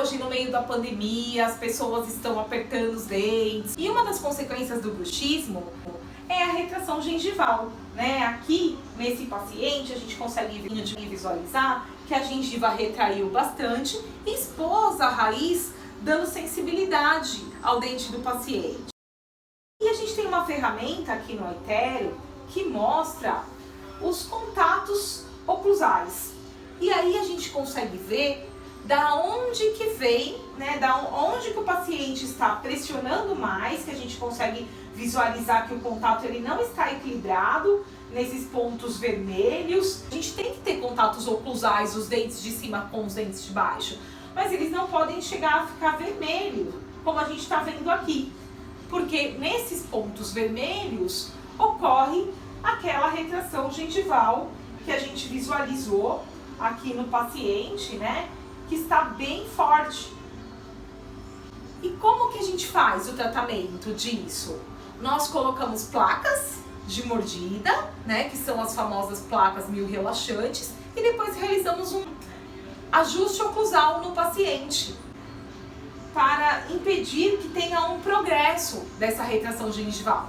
hoje, no meio da pandemia, as pessoas estão apertando os dentes. E uma das consequências do bruxismo é a retração gengival, né? Aqui, nesse paciente, a gente consegue visualizar que a gengiva retraiu bastante e expôs a raiz, dando sensibilidade ao dente do paciente. E a gente tem uma ferramenta aqui no iTero que mostra os contatos oclusais. E aí a gente consegue ver da onde que vem, né, da onde que o paciente está pressionando mais, que a gente consegue visualizar que o contato ele não está equilibrado nesses pontos vermelhos. A gente tem que ter contatos oclusais, os dentes de cima com os dentes de baixo, mas eles não podem chegar a ficar vermelho, como a gente está vendo aqui, porque nesses pontos vermelhos ocorre aquela retração gengival que a gente visualizou aqui no paciente, né, que está bem forte. E como que a gente faz o tratamento disso? Nós colocamos placas de mordida, né, que são as famosas placas mio-relaxantes, e depois realizamos um ajuste oclusal no paciente para impedir que tenha um progresso dessa retração gengival.